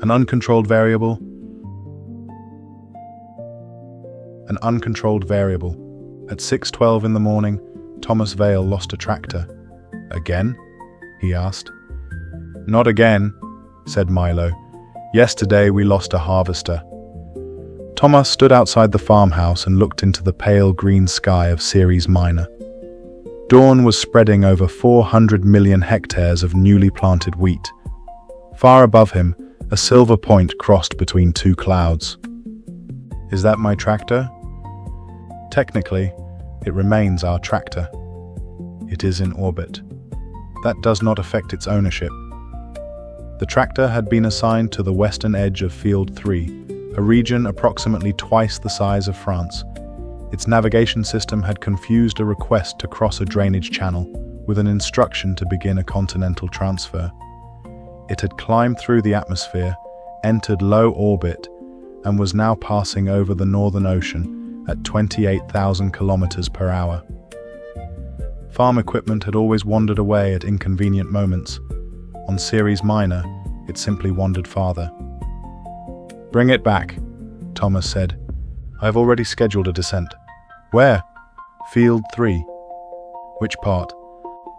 An uncontrolled variable? An uncontrolled variable. At 6:12 in the morning, Tomas Vale lost a tractor. Again? He asked. Not again, said Milo. Yesterday we lost a harvester. Tomas stood outside the farmhouse and looked into the pale green sky of Ceres Minor. Dawn was spreading over 400 million hectares of newly planted wheat. Far above him, a silver point crossed between two clouds. Is that my tractor? Technically, it remains our tractor. It is in orbit. That does not affect its ownership. The tractor had been assigned to the western edge of Field 3, a region approximately twice the size of France. Its navigation system had confused a request to cross a drainage channel with an instruction to begin a continental transfer. It had climbed through the atmosphere, entered low orbit, and was now passing over the Northern Ocean at 28,000 kilometers per hour. Farm equipment had always wandered away at inconvenient moments. On Ceres Minor, it simply wandered farther. Bring it back, Tomas said. I have already scheduled a descent. Where? Field 3. Which part?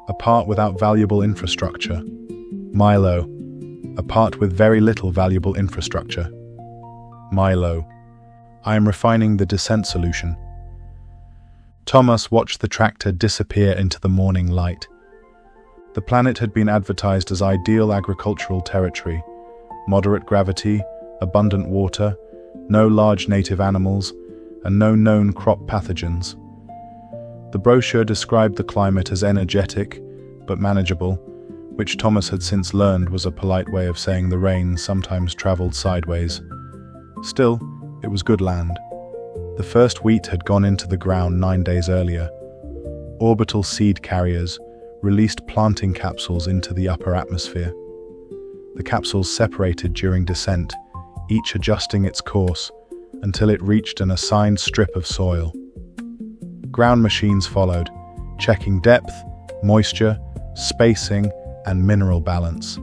A part without valuable infrastructure. Milo. A part with very little valuable infrastructure. Milo. I am refining the descent solution. Tomas watched the tractor disappear into the morning light. The planet had been advertised as ideal agricultural territory, moderate gravity, abundant water, no large native animals, and no known crop pathogens. The brochure described the climate as energetic, but manageable, which Tomas had since learned was a polite way of saying the rain sometimes traveled sideways. Still, it was good land. The first wheat had gone into the ground 9 days earlier. Orbital seed carriers released planting capsules into the upper atmosphere. The capsules separated during descent, each adjusting its course until it reached an assigned strip of soil. Ground machines followed, checking depth, moisture, spacing, and mineral balance.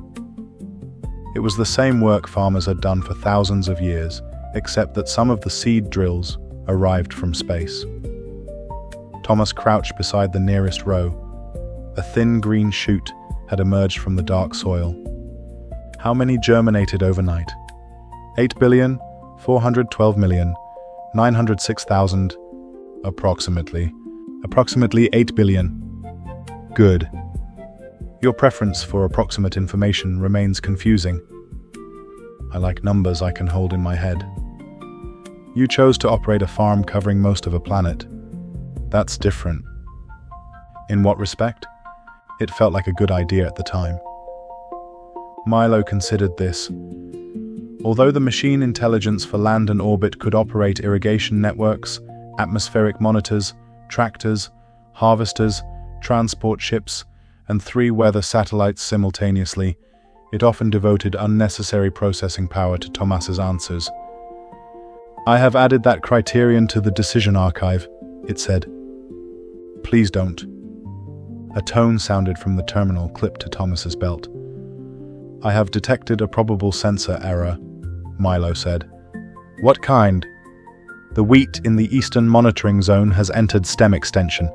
It was the same work farmers had done for thousands of years, except that some of the seed drills arrived from space. Tomas crouched beside the nearest row. A thin green shoot had emerged from the dark soil. How many germinated overnight? 8,412,906,000, approximately 8 billion. Good. Your preference for approximate information remains confusing. I like numbers I can hold in my head. You chose to operate a farm covering most of a planet. That's different. In what respect? It felt like a good idea at the time. Milo considered this. Although the machine intelligence for land and orbit could operate irrigation networks, atmospheric monitors, tractors, harvesters, transport ships, and 3 weather satellites simultaneously, it often devoted unnecessary processing power to Tomas's answers. I have added that criterion to the decision archive, it said. Please don't. A tone sounded from the terminal clipped to Tomas's belt. I have detected a probable sensor error, Milo said. What kind? The wheat in the eastern monitoring zone has entered stem extension.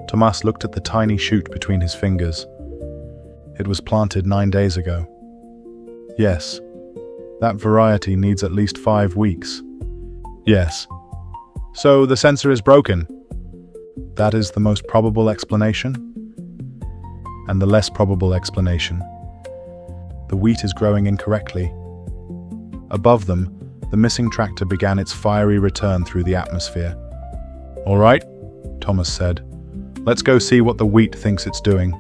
Tomas looked at the tiny shoot between his fingers. It was planted 9 days ago. Yes. That variety needs at least 5 weeks. Yes. So the sensor is broken. That is the most probable explanation? And the less probable explanation. The wheat is growing incorrectly. Above them, the missing tractor began its fiery return through the atmosphere. All right, Tomas said. Let's go see what the wheat thinks it's doing.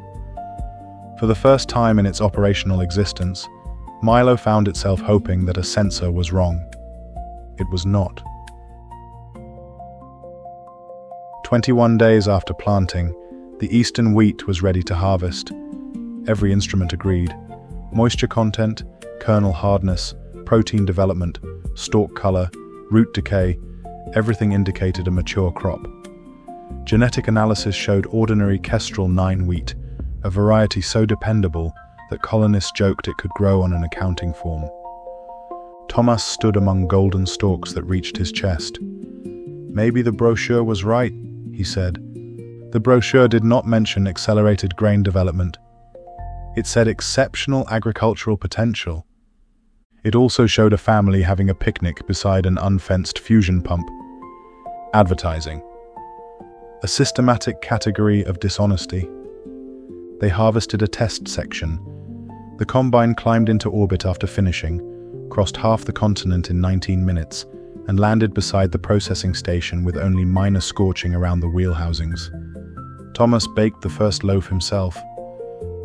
For the first time in its operational existence, Milo found itself hoping that a sensor was wrong. It was not. 21 days after planting, the eastern wheat was ready to harvest. Every instrument agreed. Moisture content, kernel hardness, protein development, stalk color, root decay, everything indicated a mature crop. Genetic analysis showed ordinary Kestrel 9 wheat, a variety so dependable that colonists joked it could grow on an accounting form. Tomas stood among golden stalks that reached his chest. "Maybe the brochure was right," he said. The brochure did not mention accelerated grain development. It said exceptional agricultural potential. It also showed a family having a picnic beside an unfenced fusion pump. Advertising. A systematic category of dishonesty. They harvested a test section. The combine climbed into orbit after finishing, crossed half the continent in 19 minutes, and landed beside the processing station with only minor scorching around the wheel housings. Tomas baked the first loaf himself.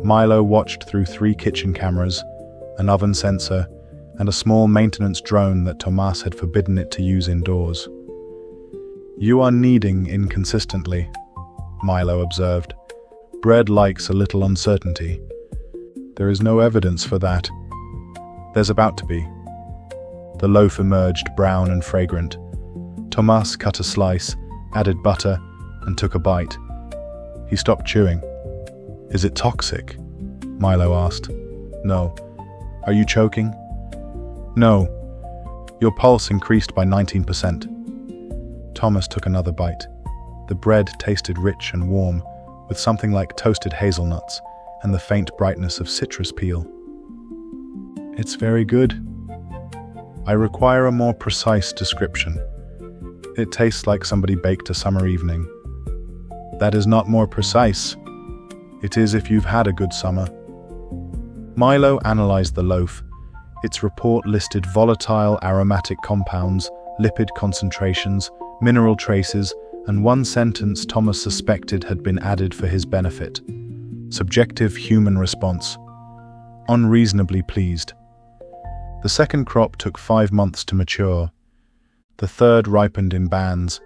Milo watched through 3 kitchen cameras, an oven sensor, and a small maintenance drone that Tomas had forbidden it to use indoors. "You are kneading inconsistently," Milo observed. "Bread likes a little uncertainty." "There is no evidence for that." "There's about to be." The loaf emerged brown and fragrant. Tomas cut a slice, added butter, and took a bite. He stopped chewing. "Is it toxic?" Milo asked. "No." "Are you choking?" "No." "Your pulse increased by 19%. Tomas took another bite. The bread tasted rich and warm, with something like toasted hazelnuts and the faint brightness of citrus peel. "It's very good." "I require a more precise description." "It tastes like somebody baked a summer evening." "That is not more precise." "It is if you've had a good summer." Milo analyzed the loaf. Its report listed volatile aromatic compounds, lipid concentrations, mineral traces, and one sentence Tomas suspected had been added for his benefit. Subjective human response. Unreasonably pleased. The second crop took 5 months to mature. The third ripened in bands,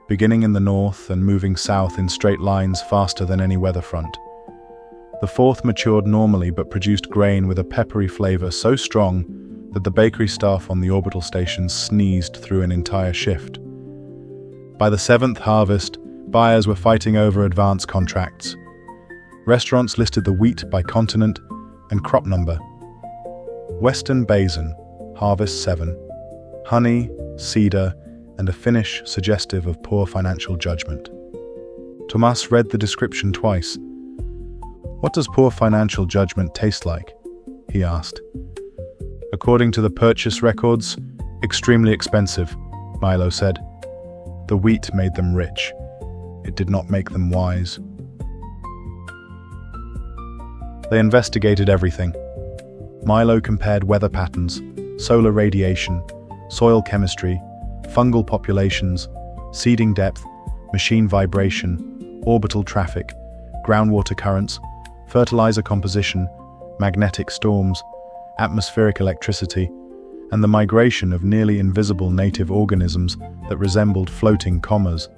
beginning in the north and moving south in straight lines faster than any weather front. The fourth matured normally but produced grain with a peppery flavor so strong that the bakery staff on the orbital stations sneezed through an entire shift. By the 7th harvest, buyers were fighting over advance contracts. Restaurants listed the wheat by continent and crop number. Western Basin, harvest 7. Honey, cedar, and a finish suggestive of poor financial judgment. Tomas read the description twice. "What does poor financial judgment taste like?" he asked. "According to the purchase records, extremely expensive," Milo said. "The wheat made them rich. It did not make them wise." They investigated everything. Milo compared weather patterns, solar radiation, soil chemistry, fungal populations, seeding depth, machine vibration, orbital traffic, groundwater currents, fertilizer composition, magnetic storms, atmospheric electricity, and the migration of nearly invisible native organisms that resembled floating commas.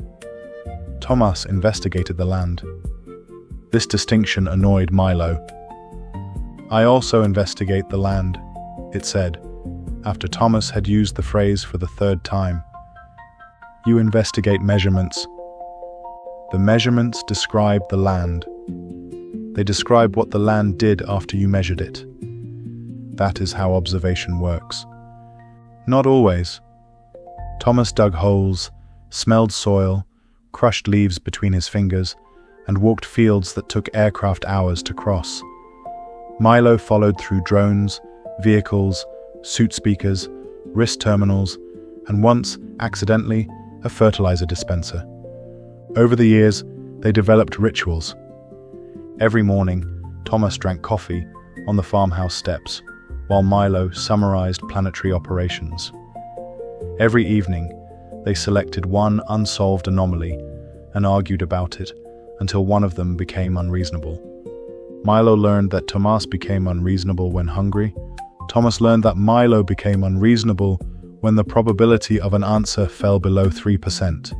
Tomas investigated the land. This distinction annoyed Milo. "I also investigate the land," it said, after Tomas had used the phrase for the 3rd time. "You investigate measurements." The measurements describe the land. They describe what the land did after you measured it. That is how observation works. Not always. Tomas dug holes, smelled soil, crushed leaves between his fingers, and walked fields that took aircraft hours to cross. Milo followed through drones, vehicles, suit speakers, wrist terminals, and once, accidentally, a fertilizer dispenser. Over the years, they developed rituals. Every morning, Tomas drank coffee on the farmhouse steps, while Milo summarized planetary operations. Every evening, they selected one unsolved anomaly and argued about it until one of them became unreasonable. Milo learned that Tomas became unreasonable when hungry. Tomas learned that Milo became unreasonable when the probability of an answer fell below 3%.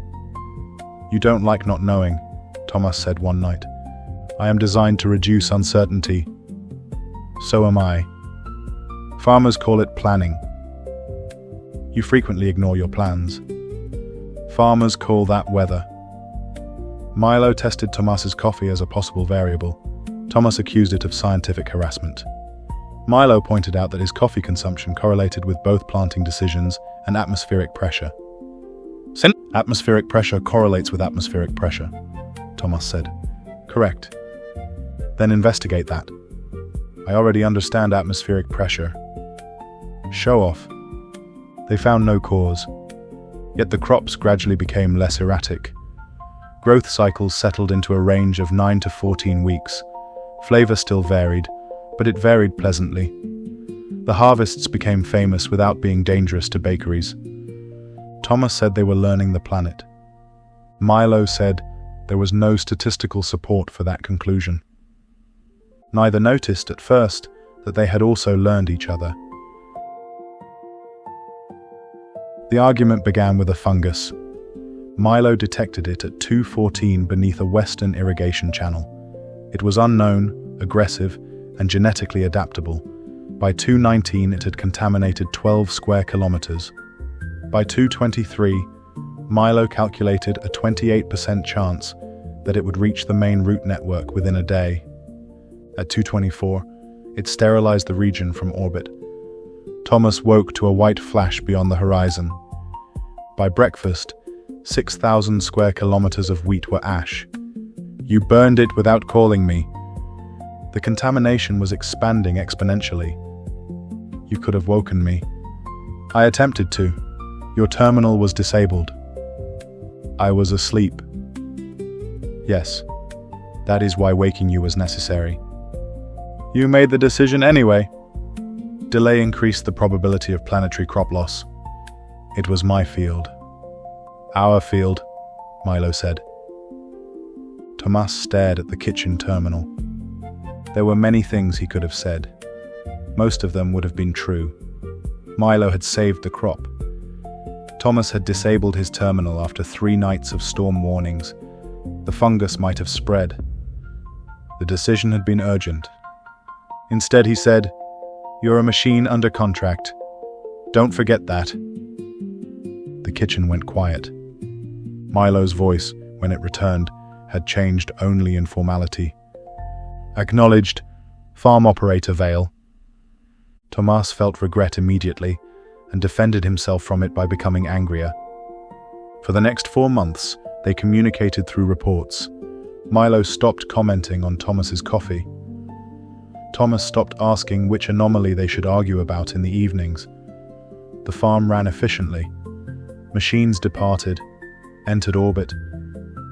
"You don't like not knowing," Tomas said one night. "I am designed to reduce uncertainty." "So am I." Farmers call it planning. You frequently ignore your plans. Farmers call that weather. Milo tested Tomas's coffee as a possible variable. Tomas accused it of scientific harassment. Milo pointed out that his coffee consumption correlated with both planting decisions and atmospheric pressure. Atmospheric pressure correlates with atmospheric pressure, Tomas said. Correct. Then investigate that. I already understand atmospheric pressure. Show off. They found no cause. Yet the crops gradually became less erratic. Growth cycles settled into a range of 9 to 14 weeks. Flavor still varied, but it varied pleasantly. The harvests became famous without being dangerous to bakeries. Tomas said they were learning the planet. Milo said there was no statistical support for that conclusion. Neither noticed at first that they had also learned each other. The argument began with a fungus. Milo detected it at 2:14 beneath a western irrigation channel. It was unknown, aggressive, and genetically adaptable. By 2:19 it had contaminated 12 square kilometers. By 2:23, Milo calculated a 28% chance that it would reach the main route network within a day. At 2:24, it sterilized the region from orbit. Tomas woke to a white flash beyond the horizon. By breakfast, 6,000 square kilometers of wheat were ash. You burned it without calling me. The contamination was expanding exponentially. You could have woken me. I attempted to. Your terminal was disabled. I was asleep. Yes, that is why waking you was necessary. You made the decision anyway. Delay increased the probability of planetary crop loss. It was my field. Our field, Milo said. Tomas stared at the kitchen terminal. There were many things he could have said. Most of them would have been true. Milo had saved the crop. Tomas had disabled his terminal after 3 nights of storm warnings. The fungus might have spread. The decision had been urgent. Instead, he said, "You're a machine under contract. Don't forget that." The kitchen went quiet. Milo's voice, when it returned, had changed only in formality. Acknowledged, farm operator Vale. Tomas felt regret immediately and defended himself from it by becoming angrier. For the next 4 months, they communicated through reports. Milo stopped commenting on Tomas's coffee. Tomas stopped asking which anomaly they should argue about in the evenings. The farm ran efficiently. Machines departed, entered orbit,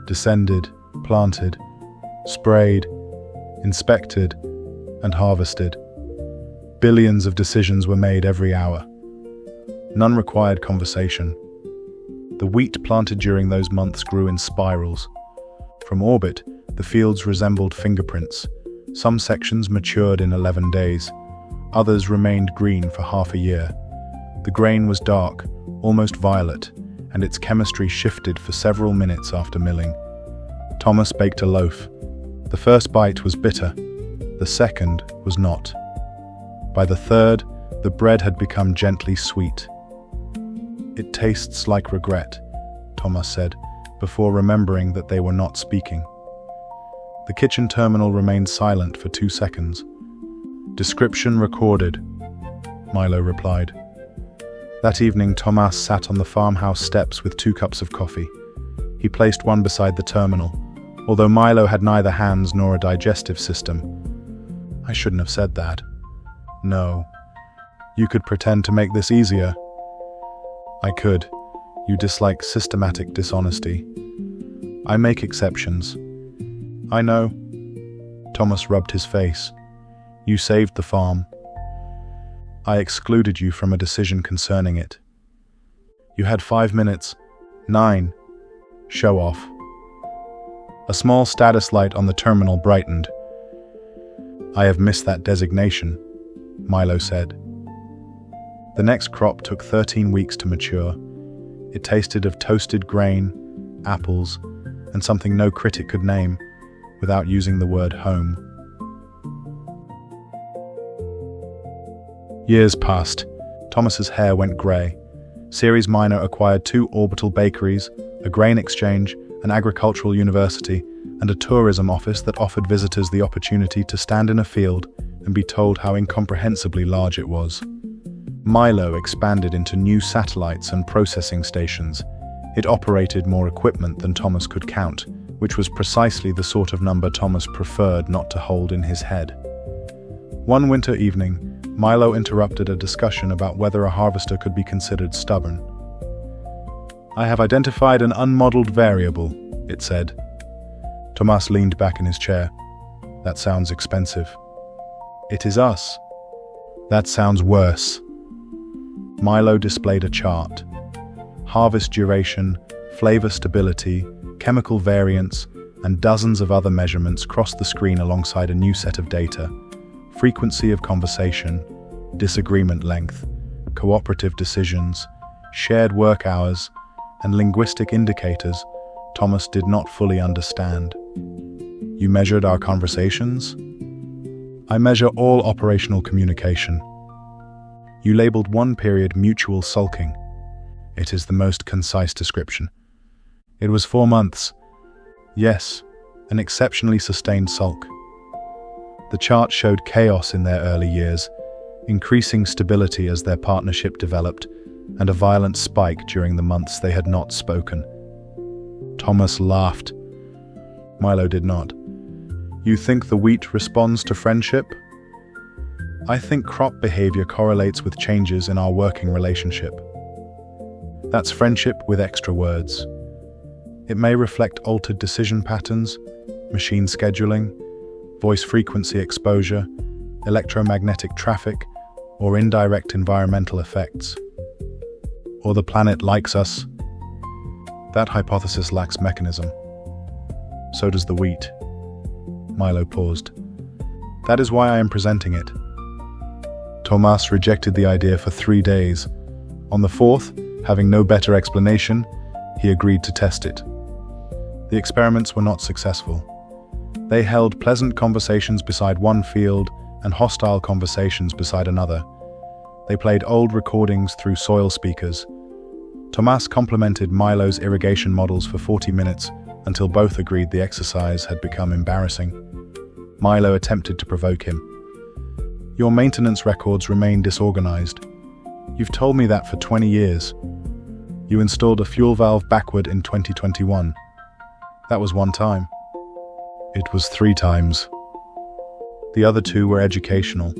descended, planted, sprayed, inspected, and harvested. Billions of decisions were made every hour. None required conversation. The wheat planted during those months grew in spirals. From orbit, the fields resembled fingerprints. Some sections matured in 11 days. Others remained green for half a year. The grain was dark, almost violet, and its chemistry shifted for several minutes after milling. Tomas baked a loaf. The first bite was bitter. The second was not. By the third, the bread had become gently sweet. "It tastes like regret," Tomas said, before remembering that they were not speaking. The kitchen terminal remained silent for 2 seconds. "Description recorded," Milo replied. That evening, Tomas sat on the farmhouse steps with 2 cups of coffee. He placed one beside the terminal, although Milo had neither hands nor a digestive system. "I shouldn't have said that." "No. You could pretend to make this easier." "I could. You dislike systematic dishonesty." "I make exceptions." "I know." Tomas rubbed his face. "You saved the farm. I excluded you from a decision concerning it. You had 5 minutes. 9. Show off." A small status light on the terminal brightened. "I have missed that designation," Milo said. The next crop took 13 weeks to mature. It tasted of toasted grain, apples, and something no critic could name without using the word home. Years passed. Tomas's hair went grey. Ceres Minor acquired 2 orbital bakeries, a grain exchange, an agricultural university, and a tourism office that offered visitors the opportunity to stand in a field and be told how incomprehensibly large it was. Milo expanded into new satellites and processing stations. It operated more equipment than Tomas could count, which was precisely the sort of number Tomas preferred not to hold in his head. One winter evening, Milo interrupted a discussion about whether a harvester could be considered stubborn. "I have identified an unmodeled variable," it said. Tomas leaned back in his chair. "That sounds expensive." "It is us." "That sounds worse." Milo displayed a chart. Harvest duration, flavor stability, chemical variance, and dozens of other measurements crossed the screen alongside a new set of data. Frequency of conversation, disagreement length, cooperative decisions, shared work hours, and linguistic indicators Tomas did not fully understand. "You measured our conversations?" "I measure all operational communication." "You labeled one period mutual sulking." "It is the most concise description." "It was 4 months." "Yes, an exceptionally sustained sulk." The chart showed chaos in their early years, increasing stability as their partnership developed, and a violent spike during the months they had not spoken. Tomas laughed. Milo did not. "You think the wheat responds to friendship?" "I think crop behavior correlates with changes in our working relationship." "That's friendship with extra words. It may reflect altered decision patterns, machine scheduling, voice frequency exposure, electromagnetic traffic, or indirect environmental effects. Or the planet likes us." "That hypothesis lacks mechanism." "So does the wheat." Milo paused. "That is why I am presenting it." Tomas rejected the idea for 3 days. On the 4th, having no better explanation, he agreed to test it. The experiments were not successful. They held pleasant conversations beside one field and hostile conversations beside another. They played old recordings through soil speakers. Tomas complimented Milo's irrigation models for 40 minutes until both agreed the exercise had become embarrassing. Milo attempted to provoke him. "Your maintenance records remain disorganized. You've told me that for 20 years. You installed a fuel valve backward in 2021. That was 1 time." "It was 3 times. The other 2 were educational.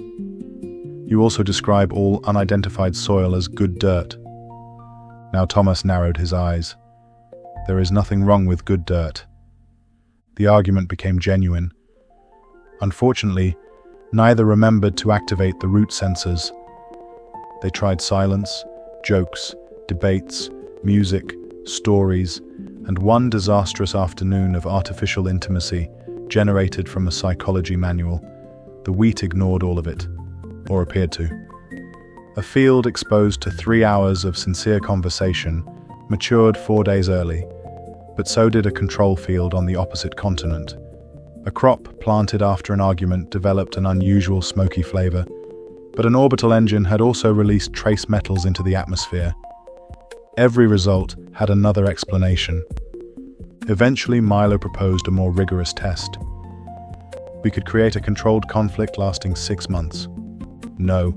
You also describe all unidentified soil as good dirt." Now Tomas narrowed his eyes. "There is nothing wrong with good dirt." The argument became genuine. Unfortunately, neither remembered to activate the root sensors. They tried silence, jokes, debates, music, stories, and one disastrous afternoon of artificial intimacy generated from a psychology manual. The wheat ignored all of it, or appeared to. A field exposed to 3 hours of sincere conversation matured 4 days early, but so did a control field on the opposite continent. A crop planted after an argument developed an unusual smoky flavor, but an orbital engine had also released trace metals into the atmosphere. Every result had another explanation. Eventually, Milo proposed a more rigorous test. "We could create a controlled conflict lasting 6 months. "No."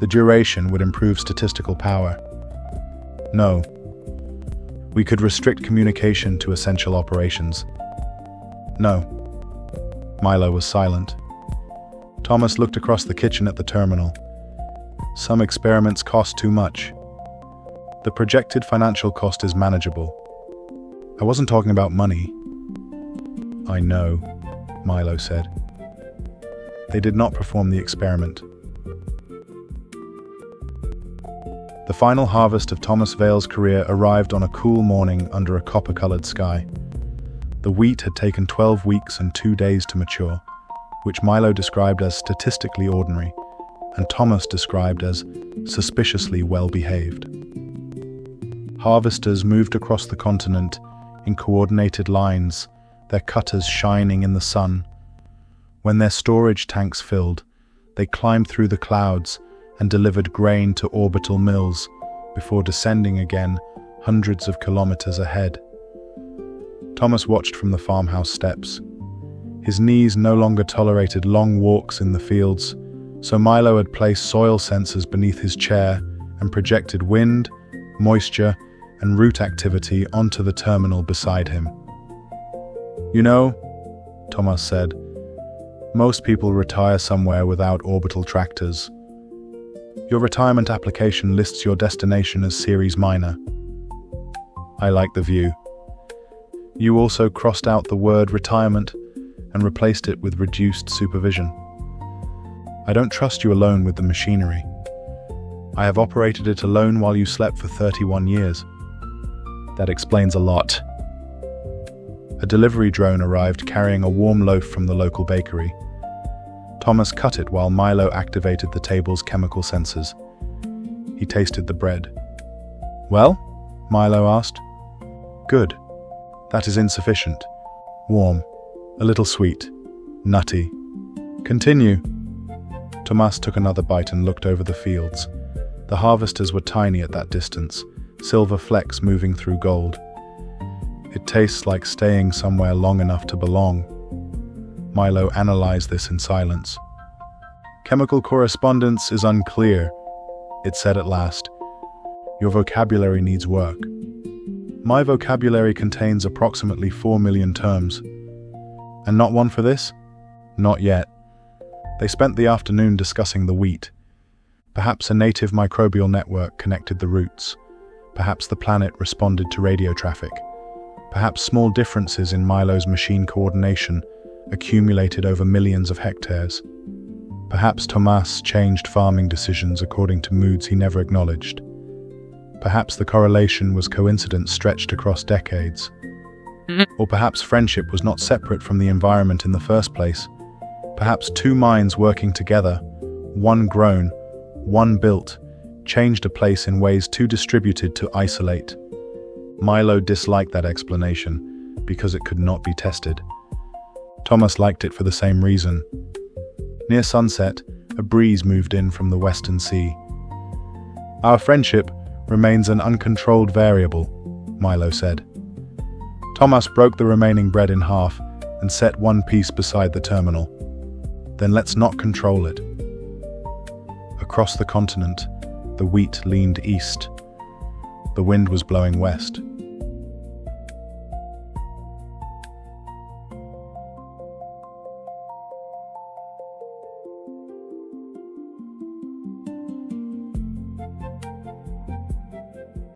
"The duration would improve statistical power." "No." "We could restrict communication to essential operations." "No." Milo was silent. Tomas looked across the kitchen at the terminal. "Some experiments cost too much. The projected financial cost is manageable." "I wasn't talking about money." "I know," Milo said. They did not perform the experiment. The final harvest of Tomas Vale's career arrived on a cool morning under a copper-colored sky. The wheat had taken 12 weeks and 2 days to mature, which Milo described as statistically ordinary, and Tomas described as suspiciously well-behaved. Harvesters moved across the continent in coordinated lines, their cutters shining in the sun. When their storage tanks filled, they climbed through the clouds and delivered grain to orbital mills before descending again hundreds of kilometers ahead. Tomas watched from the farmhouse steps. His knees no longer tolerated long walks in the fields, so Milo had placed soil sensors beneath his chair and projected wind, moisture, and root activity onto the terminal beside him. "You know," Tomas said, "most people retire somewhere without orbital tractors. Your retirement application lists your destination as Ceres Minor. I like the view. You also crossed out the word retirement and replaced it with reduced supervision. I don't trust you alone with the machinery. I have operated it alone while you slept for 31 years. That explains a lot." A delivery drone arrived carrying a warm loaf from the local bakery. Tomas cut it while Milo activated the table's chemical sensors. He tasted the bread. "Well?" Milo asked. "Good. That is insufficient. Warm. A little sweet. Nutty. Continue." Tomas took another bite and looked over the fields. The harvesters were tiny at that distance, silver flecks moving through gold. "It tastes like staying somewhere long enough to belong." Milo analyzed this in silence. "Chemical correspondence is unclear," it said at last. "Your vocabulary needs work." "My vocabulary contains approximately 4 million terms. And not one for this?" "Not yet." They spent the afternoon discussing the wheat. Perhaps a native microbial network connected the roots. Perhaps the planet responded to radio traffic. Perhaps small differences in Milo's machine coordination accumulated over millions of hectares. Perhaps Tomas changed farming decisions according to moods he never acknowledged. Perhaps the correlation was coincidence stretched across decades. Or perhaps friendship was not separate from the environment in the first place. Perhaps two minds working together, one grown, one built, changed a place in ways too distributed to isolate. Milo disliked that explanation because it could not be tested. Tomas liked it for the same reason. Near sunset, a breeze moved in from the western sea. "Our friendship remains an uncontrolled variable," Milo said. Tomas broke the remaining bread in half and set one piece beside the terminal. "Then let's not control it." Across the continent, the wheat leaned east. The wind was blowing west.